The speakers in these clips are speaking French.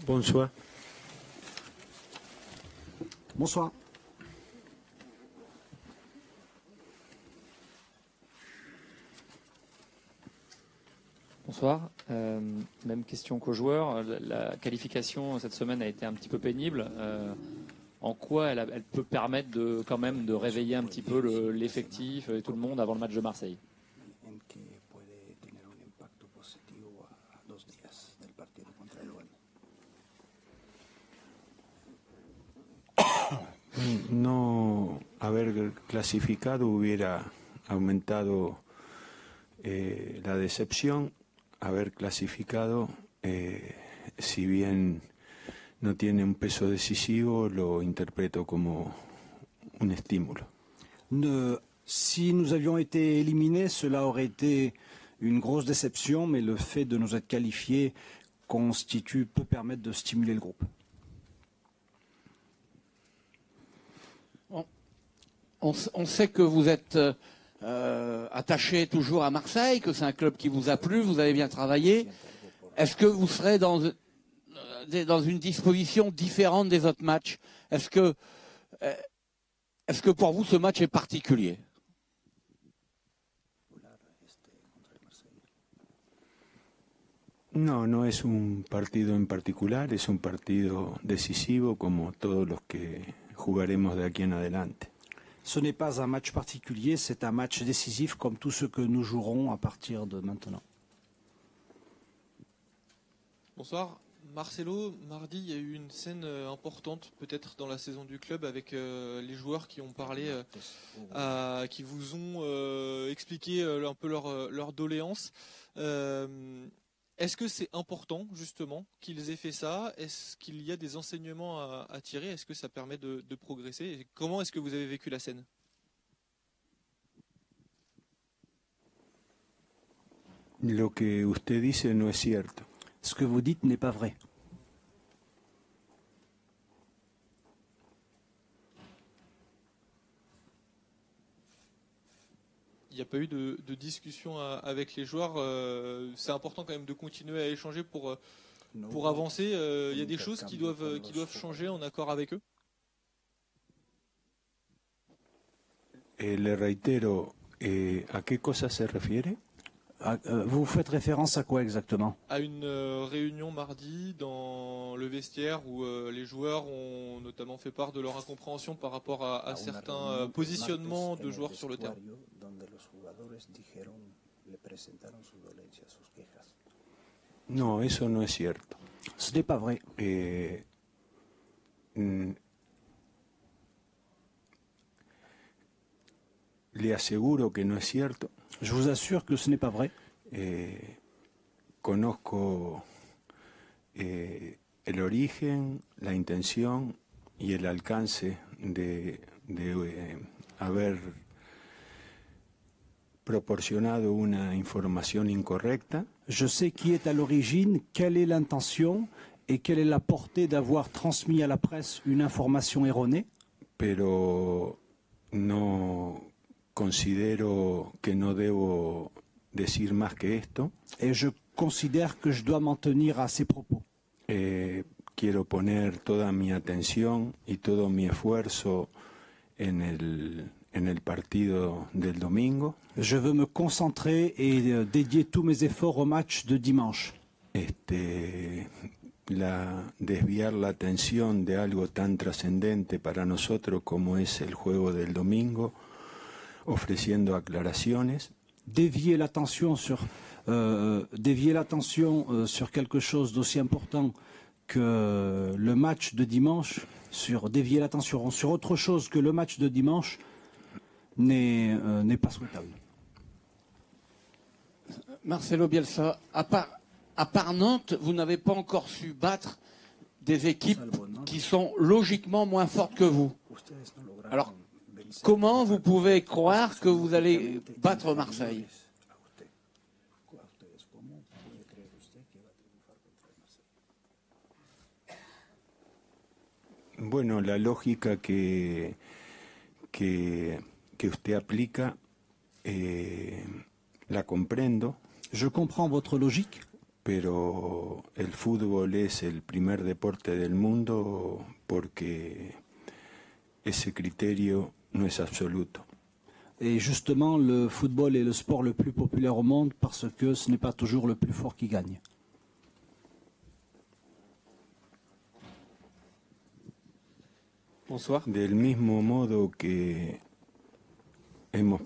Bonsoir. Bonsoir. Bonsoir. Même question qu'aux joueurs. La qualification cette semaine a été un petit peu pénible. En quoi elle peut permettre quand même de réveiller un petit peu l'effectif et tout le monde avant le match de Marseille? No haber clasificado hubiera aumentado la decepción. Haber clasificado, si bien no tiene un peso decisivo, lo interpreto como un estímulo. Si nous avions été éliminés, cela aurait été une grosse déception, mais le fait de nous être qualifiés peut permettre de stimuler le groupe. On sait que vous êtes attaché toujours à Marseille, que c'est un club qui vous a plu, vous avez bien travaillé. Est-ce que vous serez dans une disposition différente des autres matchs? Est-ce que pour vous ce match est particulier? No, no es un partido en particular, es un partido decisivo como todos los que jugaremos de aquí en adelante. Ce n'est pas un match particulier, c'est un match décisif comme tous ceux que nous jouerons à partir de maintenant. Bonsoir. Marcelo, mardi, il y a eu une scène importante, peut-être dans la saison du club, avec les joueurs qui ont parlé, qui vous ont expliqué un peu leur doléance. Est-ce que c'est important, justement, qu'ils aient fait ça? Est-ce qu'il y a des enseignements à tirer? Est-ce que ça permet de progresser? Et comment est-ce que vous avez vécu la scène? Lo que usted dice no es cierto. Ce que vous dites n'est pas vrai. Il n'y a pas eu de discussion avec les joueurs. C'est important quand même de continuer à échanger pour avancer. Il y a des choses qui doivent changer en accord avec eux. Le reitero, ¿a qué cosa se refiere? Vous faites référence à quoi exactement? À une réunion mardi dans le vestiaire où les joueurs ont notamment fait part de leur incompréhension par rapport à certains positionnements de joueurs sur le terrain. No, eso no es cierto. Ce n'est pas vrai. Le aseguro que no es cierto. Je vous assure que ce n'est pas vrai. Conozco el origen, la intención y el alcance de haber proporcionado una información incorrecta. Je sais qui est à l'origine, quelle est l'intention et quelle est la portée d'avoir transmis à la presse une information erronée. Pero no considero que no debo decir más que esto. Et je considère que je dois m'en tenir à ces propos. Quiero poner toda mi atención y todo mi esfuerzo en el partido del domingo. Je veux me concentrer et dédier tous mes efforts au match de dimanche. Desviar la atención de algo tan trascendente para nosotros como es el juego del domingo, ofreciendo aclaraciones. Dévier l'attention sur quelque chose d'aussi important que le match de dimanche, dévier l'attention sur autre chose que le match de dimanche n'est pas souhaitable. Marcelo Bielsa, à part Nantes, vous n'avez pas encore su battre des équipes qui sont logiquement moins fortes que vous. Alors, comment vous pouvez croire que vous allez battre Marseille? Bueno, la lógica que usted aplica, la comprendo. Je comprends votre logique. pero el fútbol es el primer deporte del mundo porque ese criterio no es absoluto. Et justement, le football est le sport le plus populaire au monde parce que ce n'est pas toujours le plus fort qui gagne. Bonsoir. Del mismo modo que no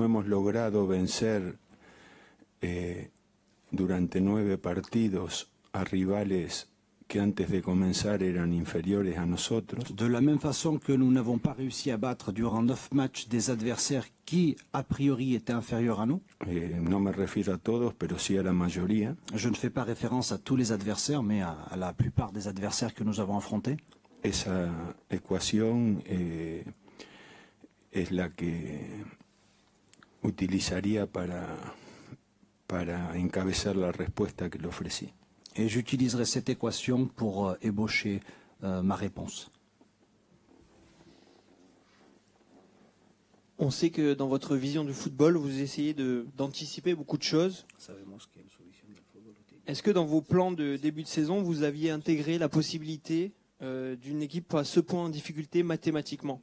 hemos logrado vencer durante 9 partidos a rivales que antes de comenzar eran inferiores a nosotros. De la même façon que nous n'avons pas réussi à battre durant 9 matchs des adversaires qui, a priori, étaient inférieurs à nous. No me refiero a todos, pero sí a la mayoría. Je ne fais pas référence à tous les adversaires, mais à la plupart des adversaires que nous avons affrontés. Esa ecuación es la que utilizaría para encabezar la respuesta que le ofrecí. Et j'utiliserai cette équation pour ébaucher ma réponse. On sait que dans votre vision du football, vous essayez d'anticiper beaucoup de choses. Est-ce que dans vos plans de début de saison, vous aviez intégré la possibilité d'une équipe à ce point en difficulté mathématiquement?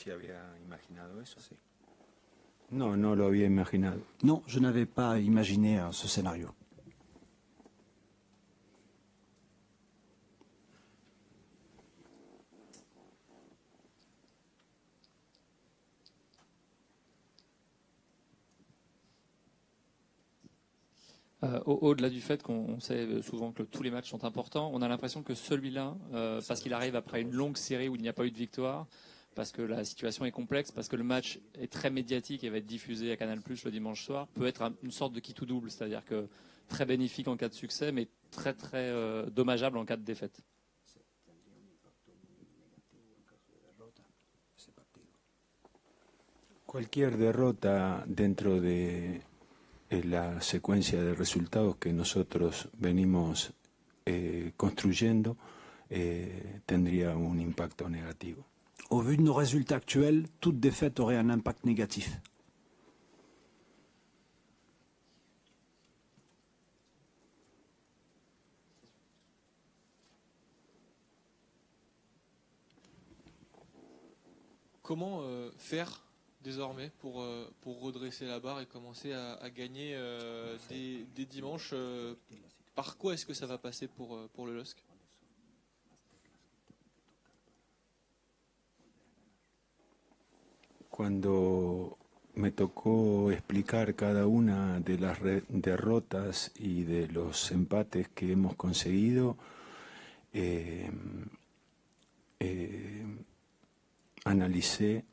¿Se había imaginado eso? Sí. No, no lo había imaginado. Non, je n'avais pas imaginé ce scénario. Au-delà du fait qu'on sait souvent que tous les matchs sont importants, on a l'impression que celui-là, parce qu'il arrive après une longue série où il n'y a pas eu de victoire, parce que la situation est complexe, parce que le match est très médiatique et va être diffusé à Canal+ le dimanche soir, peut être une sorte de qui tout double, c'est-à-dire que très bénéfique en cas de succès, mais très très dommageable en cas de défaite. Cualquier derrota dentro de la secuencia de resultados que nosotros venimos construyendo tendría un impacto negativo. Au vu de nos résultats actuels, toute défaite aurait un impact négatif. Comment faire désormais pour redresser la barre et commencer à gagner des dimanches par quoi est-ce que ça va passer pour le LOSC? Cuando me tocó explicar cada una de las derrotas y de los empates que hemos conseguido, analicé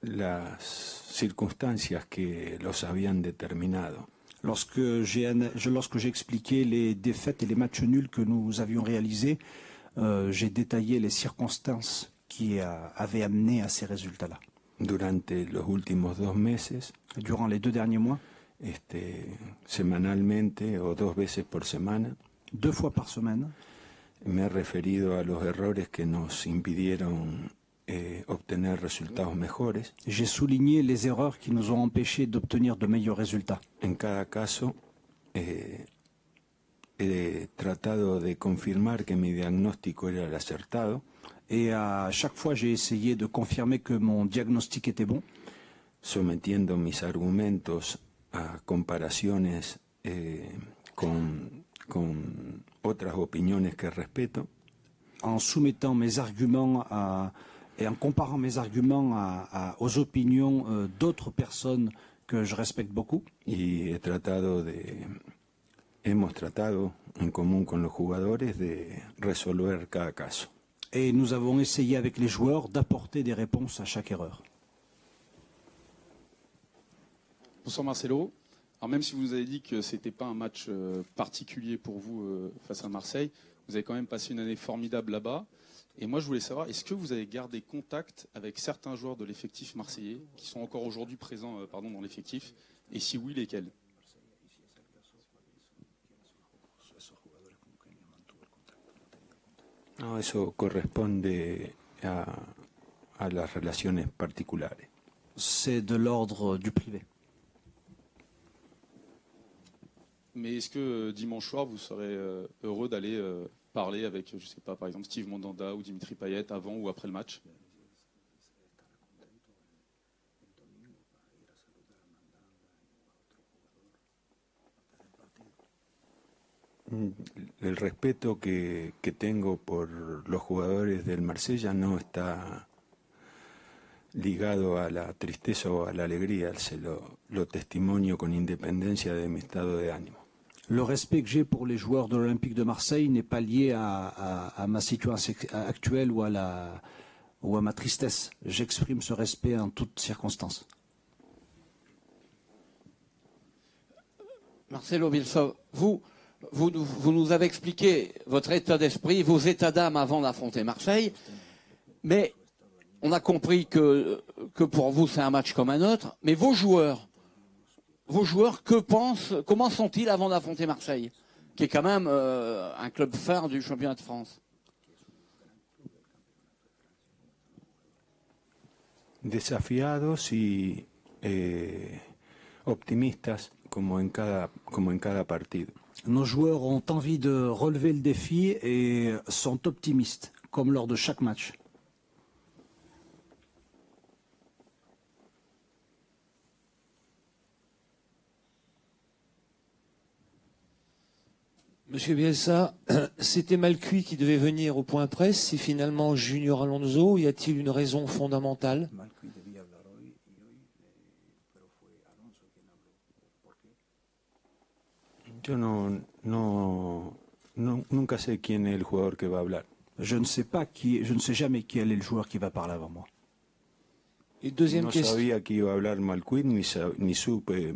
las circunstancias que los habían determinado. Lorsque j'ai expliqué les défaites et les matchs nuls que nous avions réalisés, j'ai détaillé les circonstances qui avaient amené à ces résultats-là. Durante los últimos 2 meses, durant les 2 derniers mois, semanalmente o 2 veces por semana, 2 fois par semaine, me he referido a los errores que nos impidieron obtener resultados mejores. J'ai souligné les erreurs qui nous ont empêchés d'obtenir de meilleurs résultats. En cada caso, he tratado de confirmar que mi diagnóstico era el acertado. Et à chaque fois, j'ai essayé de confirmer que mon diagnostic était bon. Sometiendo mis argumentos a comparaciones con otras opiniones que respeto. En soumettant mes arguments et en comparant mes arguments aux opinions d'autres personnes que je respecte beaucoup. Y hemos tratado en común con los jugadores de resolver cada caso. Et nous avons essayé avec les joueurs d'apporter des réponses à chaque erreur. Bonsoir Marcelo. Alors même si vous nous avez dit que ce n'était pas un match particulier pour vous face à Marseille, vous avez quand même passé une année formidable là-bas. Et moi je voulais savoir, est-ce que vous avez gardé contact avec certains joueurs de l'effectif marseillais qui sont encore aujourd'hui présents dans l'effectif? Et si oui, lesquels? No, eso corresponde a las relaciones particulares. C'est de l'ordre du privé. Mais est-ce que dimanche soir, vous serez heureux d'aller parler avec, je sais pas, par exemple Steve Mandanda ou Dimitri Payet avant ou après le match? El respeto que tengo por los jugadores del Marsella no está ligado a la tristeza o a la alegría, se lo testimonio con independencia de mi estado de ánimo. Le respect que j'ai pour les joueurs de l'Olympique de Marseille n'est pas lié à ma situation actuelle ou à ma tristesse. J'exprime ce respect en toutes circonstances. Marcelo Bielsa, vous nous avez expliqué votre état d'esprit, vos états d'âme avant d'affronter Marseille, mais on a compris que pour vous c'est un match comme un autre, mais vos joueurs, comment sont-ils avant d'affronter Marseille, qui est quand même un club phare du championnat de France? Desafiados y optimistas como en cada partido. Nos joueurs ont envie de relever le défi et sont optimistes, comme lors de chaque match. Monsieur Bielsa, c'était Malcuit qui devait venir au point presse. C'est finalement Junior Alonso. Y a-t-il une raison fondamentale? Yo nunca sé quién es el jugador que va a hablar. Je ne sais jamais quel est le joueur qui va parler avant moi. Et deuxième No question. sabía que iba a hablar Malcuit, ni supe,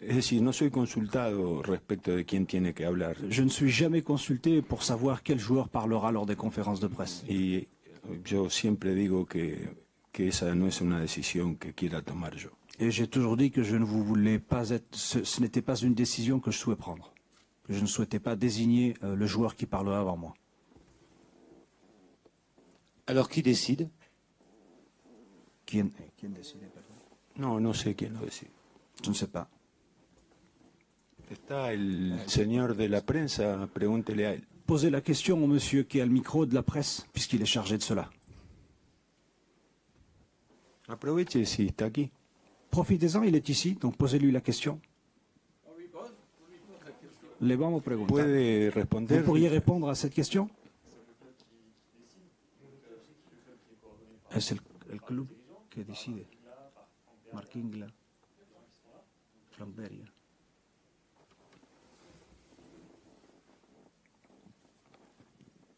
es decir, no soy consultado respecto de quién tiene que hablar. Je ne suis jamais consulté pour savoir quel joueur parlera lors des conférences de presse. Y yo siempre digo que esa no es una decisión que quiera tomar yo. Et j'ai toujours dit que je ne voulais pas être, ce n'était pas une décision que je souhaitais prendre. Que je ne souhaitais pas désigner le joueur qui parlera avant moi. Alors qui décide? Quién décide? No sé quién lo decide. Je ne sais pas. Está el señor de la prensa, pregúntele a él. Posez la question au monsieur qui a le micro de la presse, puisqu'il est chargé de cela. Aproveche si está aquí. Profitez-en, il est ici, donc posez-lui la question. Le vamos a preguntar. ¿Puede responder? Vous pourriez répondre à cette question? Es el club que decide. Marquingla, Flamberia.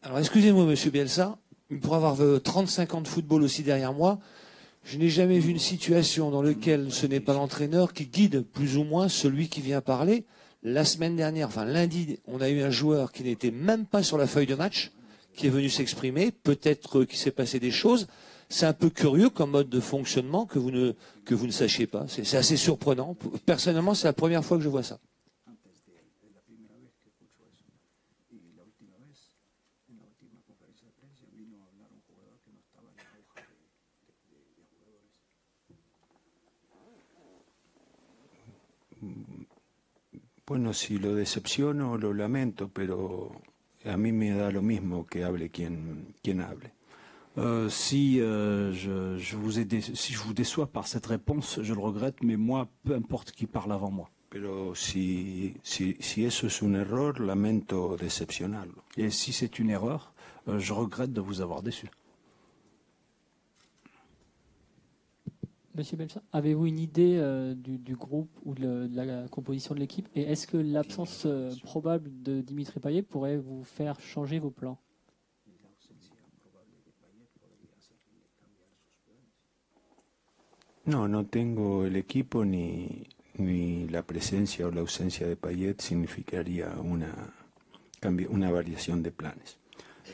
Alors excusez-moi Monsieur Bielsa, pour avoir 35 ans de football aussi derrière moi, je n'ai jamais vu une situation dans laquelle ce n'est pas l'entraîneur qui guide plus ou moins celui qui vient parler. La semaine dernière, enfin lundi, on a eu un joueur qui n'était même pas sur la feuille de match, qui est venu s'exprimer. Peut-être qu'il s'est passé des choses. C'est un peu curieux comme mode de fonctionnement que vous ne sachiez pas. C'est assez surprenant. Personnellement, c'est la première fois que je vois ça. Bueno, si lo decepciono, lo lamento, pero a mí me da lo mismo que hable quien hable. Si je vous déçois par cette réponse, je le regrette, mais moi, peu importe qui parle avant moi. Pero si eso es un error, lamento decepcionarlo. Et si c'est une erreur, je regrette de vous avoir déçu. Monsieur Bielsa, avez-vous une idée du groupe ou de la composition de l'équipe? Et est-ce que l'absence probable de Dimitri Payet pourrait vous faire changer vos plans? No tengo el equipo ni la presencia o la ausencia de Payet significaría una variación de planes.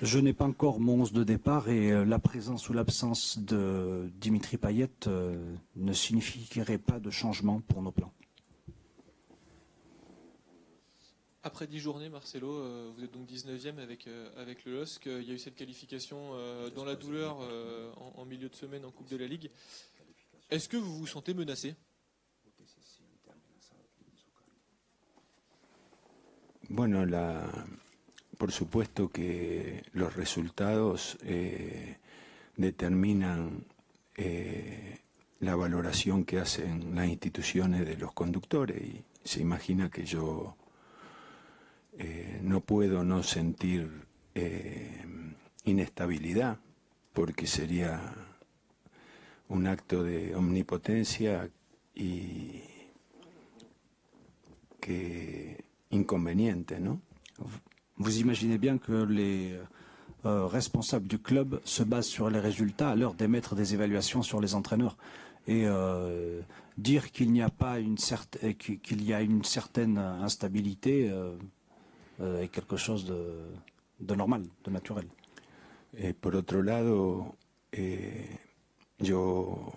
Je n'ai pas encore mon 11 de départ et la présence ou l'absence de Dimitri Payet ne signifierait pas de changement pour nos plans. Après 10 journées, Marcelo, vous êtes donc 19e avec le LOSC. Il y a eu cette qualification dans la douleur en milieu de semaine en Coupe de la Ligue. Est-ce que vous vous sentez menacé? Bueno, por supuesto que los resultados determinan la valoración que hacen las instituciones de los conductores y se imagina que yo no puedo no sentir inestabilidad porque sería un acto de omnipotencia y que inconvéniente, ¿no? Vous imaginez bien que les responsables du club se basent sur les résultats à l'heure d'émettre des évaluations sur les entraîneurs. Et dire qu'il n'y a pas qu'il y a une certaine instabilité est quelque chose de normal, de naturel. Por otro lado, yo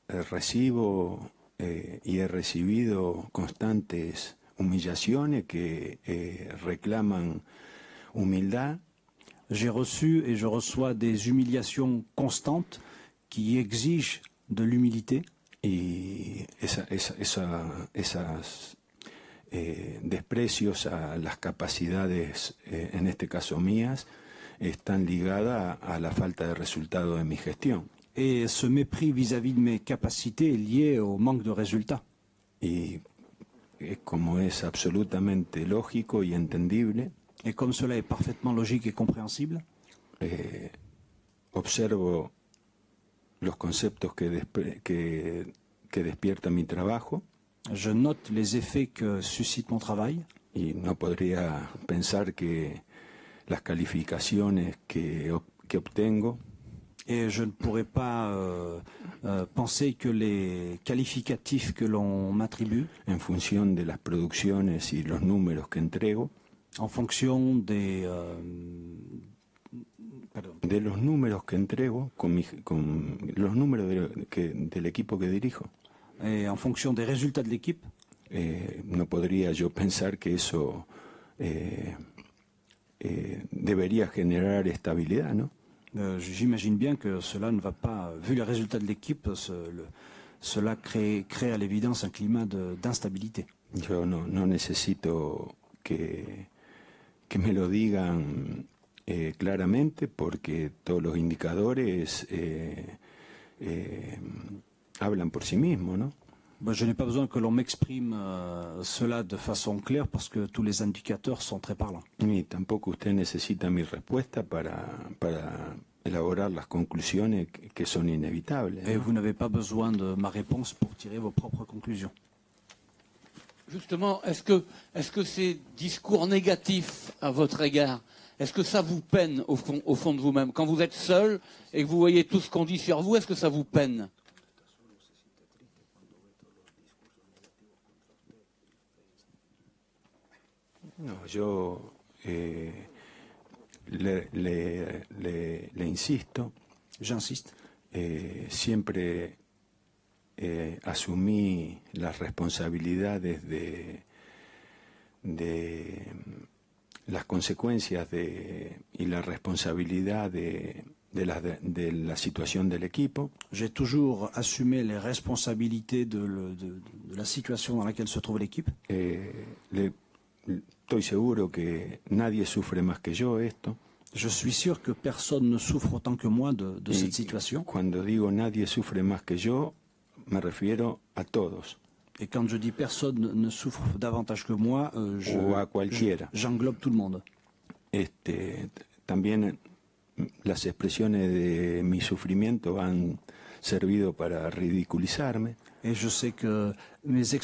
recibo y he recibido constantes humillaciones que reclaman humildad. J'ai reçu et je reçois des humiliations constantes qui exigent de l'humilité. Y esas desprecios a las capacidades, en este caso mías, están ligadas a la falta de resultado de mi gestión. Et ce mépris vis-à-vis de mes capacités est lié au manque de résultats. Y como es absolutamente lógico y entendible, et comme cela est parfaitement logique et compréhensible, observo los conceptos que despierta mi trabajo. Je note les effets que suscite mon travail. Y no podría pensar que las calificaciones que obtengo, et je ne pourrais pas penser que les qualificatifs que l'on m'attribue, en función de las producciones y los números que entrego, en fonction de los números que entrego, con los números del equipo que dirijo, et en fonction des résultats de l'équipe, no podría yo pensar que eso debería generar estabilidad, ¿no? J'imagine bien que cela ne va pas, vu les résultats de l'équipe, cela crée à l'évidence un climat d'instabilité. Yo no necesito que me lo digan claramente porque todos los indicadores hablan por sí mismos, ¿no? Je n'ai pas besoin que l'on m'exprime cela de façon claire parce que tous les indicateurs sont très parlants. Ni tampoco usted necesita mi respuesta para elaborar las conclusiones que son inevitables, ¿no? Et vous n'avez pas besoin de ma réponse pour tirer vos propres conclusions. Justement, est-ce que ces discours négatifs à votre égard, est-ce que ça vous peine au fond de vous-même? Quand vous êtes seul et que vous voyez tout ce qu'on dit sur vous, est-ce que ça vous peine? No, yo le insisto, j'insiste, siempre asumí las responsabilidades de las consecuencias y la responsabilidad de la situación del equipo. J'ai toujours assumé les responsabilités de la situation dans laquelle se trouve l'équipe. Estoy seguro que nadie sufre más que yo esto. Je suis sûr que personne ne souffre autant que moi de cette situation. Cuando digo nadie sufre más que yo, me refiero a todos. Et quand je dis personne ne souffre davantage que moi, j'englobe tout le monde. También las expresiones de mi sufrimiento han servido para ridiculizarme. Et je sais que les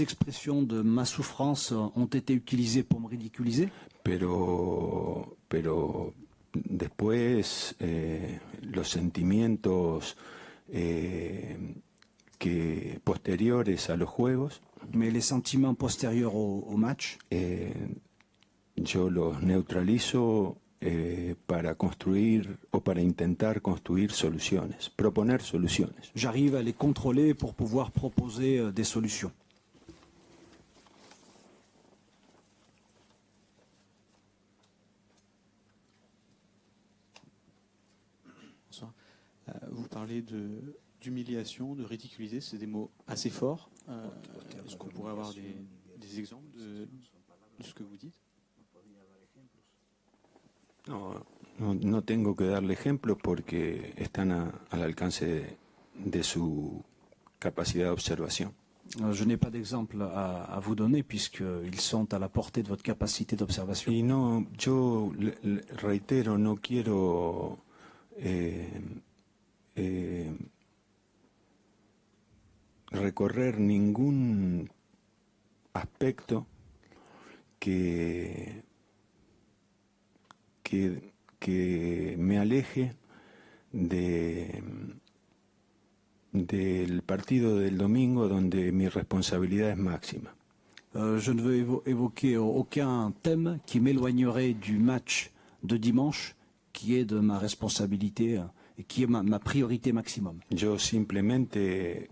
expressions de ma souffrance ont été utilisées pour me ridiculiser. Pero después los sentimientos que posteriores a los juegos, mais les sentiments postérieurs au match, yo los neutralizo para construir o para intentar construir soluciones, proponer soluciones. J'arrive à les contrôler pour pouvoir proposer des solutions. parlé d'humiliation, de ridiculiser, c'est des mots assez forts. Est-ce qu'on pourrait avoir des exemples de ce que vous dites? No tengo que darle ejemplos porque están al alcance de su capacidad de observación. Je n'ai pas d'exemple à vous donner puisqu'ils sont à la portée de votre capacité d'observation. Y no, yo reitero, no quiero recorrer ningún aspecto que me aleje del partido del domingo donde mi responsabilidad es máxima. Je ne veux évoquer aucun thème qui m'éloignerait du match de dimanche, qui est de ma responsabilité et qui est ma priorité maximum. Yo simplemente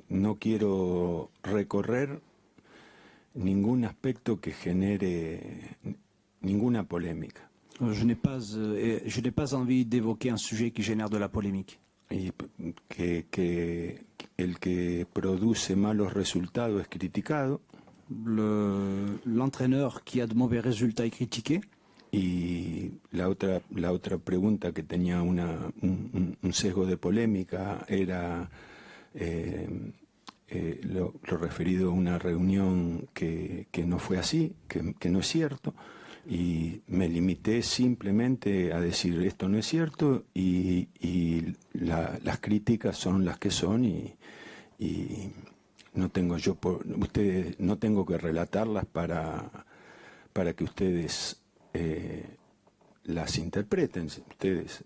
no quiero recorrer ningún aspecto que genere ninguna polémica. Je n'ai pas envie d'évoquer un sujet qui génère de la polémique. Y que el que produce malos resultados es criticado. L'entraîneur qui a de mauvais résultats est critiqué. Y la otra pregunta que tenía un sesgo de polémica era lo referido a una reunión que no fue así, que no es cierto. Y me limité simplemente a decir esto no es cierto y las críticas son las que son y no tengo ustedes no tengo que relatarlas para que ustedes las interpreten. Ustedes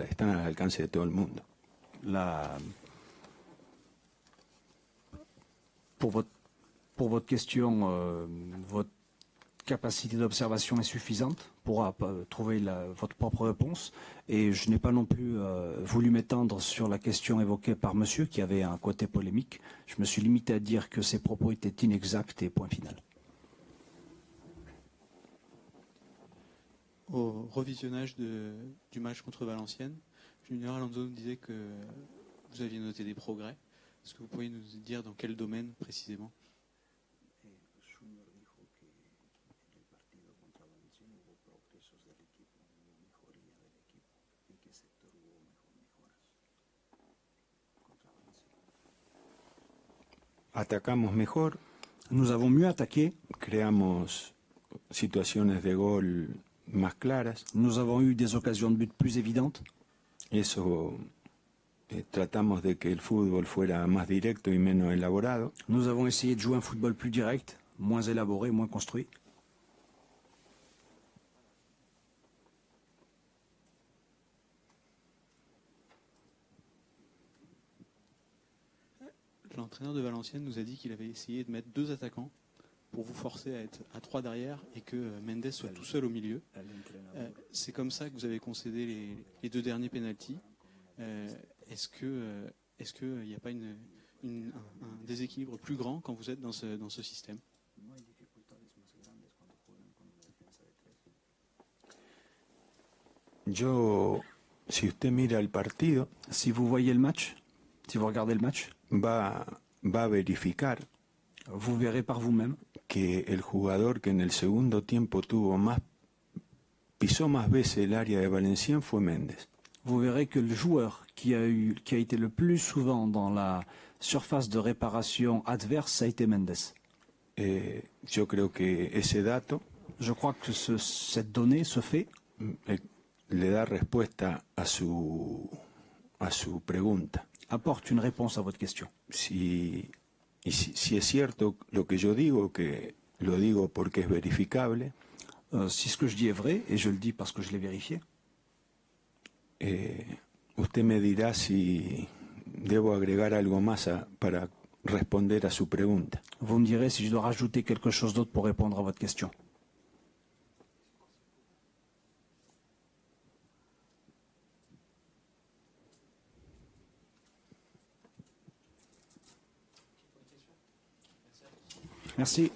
están al alcance de todo el mundo. Pour votre question, votre capacité d'observation est suffisante pour trouver votre propre réponse. Et je n'ai pas non plus voulu m'étendre sur la question évoquée par monsieur qui avait un côté polémique. Je me suis limité à dire que ses propos étaient inexacts et point final. Au revisionnage du match contre Valenciennes, Junior Alonso nous disait que vous aviez noté des progrès. Est-ce que vous pourriez nous dire dans quel domaine précisément? Atacamos mejor. Nous avons mieux attaqué. Creamos situaciones de gol más claras. Nous avons eu des occasions de but plus évidentes. Eso tratamos de que el fútbol fuera más directo y menos elaborado. Nous avons essayé de jouer un football plus direct, moins élaboré, moins construit. L'entraîneur de Valenciennes nous a dit qu'il avait essayé de mettre 2 attaquants pour vous forcer à être à 3 derrière et que Mendes soit tout seul au milieu. C'est comme ça que vous avez concédé les 2 derniers pénaltys. Est-ce qu'il n'y a pas un déséquilibre plus grand quand vous êtes dans ce système? Si usted mira el partido, si vous voyez le match, si vous regardez le match, va a verificar, vous verrez par vous-même que el jugador que en el segundo tiempo pisó más veces el área de Valenciennes fue Mendes. Vous verrez que le joueur qui a été le plus souvent dans la surface de réparation adverse a été Mendes. Yo creo que ese dato, je crois que cette donnée, ce fait, le da respuesta a su pregunta. Apporte une réponse à votre question. Si es cierto lo que yo digo, que lo digo porque es verificable. Si ce que je dis est vrai, et je le dis parce que je l'ai vérifié. Usted me dirá si debo agregar algo más para responder a su pregunta. Vous me direz si je dois rajouter quelque chose d'autre pour répondre à votre question. Merci.